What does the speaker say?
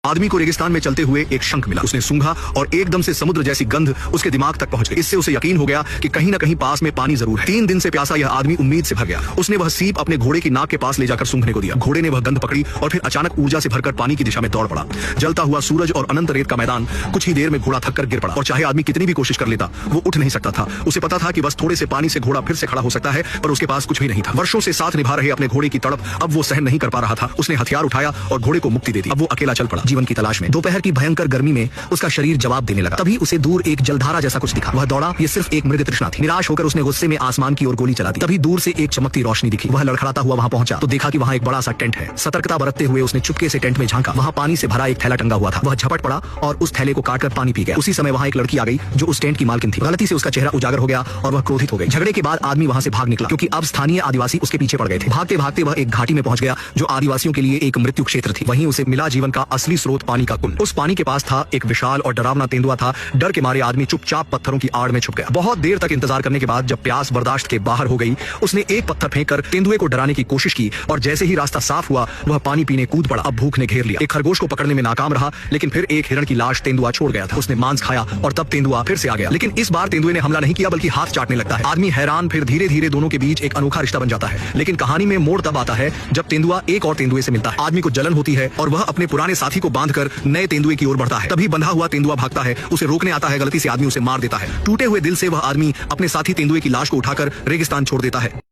आदमी को रेगिस्तान में चलते हुए एक शंख मिला। उसने सूंघा और एकदम से समुद्र जैसी गंध उसके दिमाग तक पहुंच गई। इससे उसे यकीन हो गया कि कहीं न कहीं पास में पानी जरूर है। 3 दिन से प्यासा यह आदमी उम्मीद से भर गया। उसने वह सीप अपने घोड़े की नाक के पास ले जाकर सूंघने को दिया। घोड़े ने वह गंध पकड़ी और फिर अचानक ऊर्जा से भरकर पानी की दिशा में दौड़ पड़ा। जलता हुआ सूरज और अनंत रेत का मैदान, कुछ ही देर में घोड़ा थककर गिर पड़ा और चाहे आदमी कितनी भी कोशिश कर लेता वो उठ नहीं सकता था। उसे पता था कि बस थोड़े से पानी से घोड़ा फिर से खड़ा हो सकता है, पर उसके पास कुछ भी नहीं था। वर्षों से साथ निभा रहे अपने घोड़े की तड़प अब वो सहन नहीं कर पा रहा था। उसने हथियार उठाया और घोड़े को मुक्ति दे दी। अब वो अकेला चल पड़ा जीवन की तलाश में। दोपहर की भयंकर गर्मी में उसका शरीर जवाब देने लगा। तभी उसे दूर एक जलधारा जैसा कुछ दिखा। वह दौड़ा, ये सिर्फ एक मृग तृष्णा थी। निराश होकर उसने गुस्से में आसमान की ओर गोली चला दी। तभी दूर से एक चमकती रोशनी दिखी। वह लड़खड़ाता हुआ वहां पहुंचा तो देखा कि वहां एक बड़ा सा टेंट है। सतर्कता बरतते हुए उसने चुपके से टेंट में झांका। वहां पानी से भरा एक थैला टंगा हुआ था। वह झपट पड़ा और उस थैले को काटकर पानी पी गया। उसी समय वहां एक लड़की आ गई जो उस टेंट की मालकिन थी। गलती से उसका चेहरा उजागर हो गया और वह क्रोधित हो गई। झगड़े के बाद आदमी वहां से भाग निकला क्योंकि अब स्थानीय आदिवासी उसके पीछे पड़ गए थे। भागते भागते वह एक घाटी में पहुंच गया जो आदिवासियों के लिए एक मृत्यु क्षेत्र थी। वहीं उसे मिला जीवन का असली स्रोत, पानी का कुंड। उस पानी के पास था एक विशाल और डरावना तेंदुआ था। डर के मारे आदमी चुपचाप पत्थरों की आड़ में छुप गया। बहुत देर तक इंतजार करने के बाद जब प्यास बर्दाश्त के बाहर हो गई, उसने एक पत्थर फेंककर तेंदुए को डराने की कोशिश की और जैसे ही रास्ता साफ हुआ वह पानी पीने कूद पड़ा। अब भूख ने घेर लिया। एक खरगोश को पकड़ने में नाकाम रहा, लेकिन फिर एक हिरण की लाश तेंदुआ छोड़ गया था। उसने मांस खाया और तब तेंदुआ फिर से आ गया, लेकिन इस बार तेंदुए ने हमला नहीं किया बल्कि हाथ चाटने लगता है। आदमी हैरान, फिर धीरे धीरे दोनों के बीच एक अनोखा रिश्ता बन जाता है। लेकिन कहानी में मोड़ तब आता है जब तेंदुआ एक और तेंदुए से मिलता है। आदमी को जलन होती है और वह अपने पुराने साथी को बांधकर नए तेंदुए की ओर बढ़ता है। तभी बंधा हुआ तेंदुआ भागता है, उसे रोकने आता है। गलती से आदमी उसे मार देता है। टूटे हुए दिल से वह आदमी अपने साथी तेंदुए की लाश को उठाकर रेगिस्तान छोड़ देता है।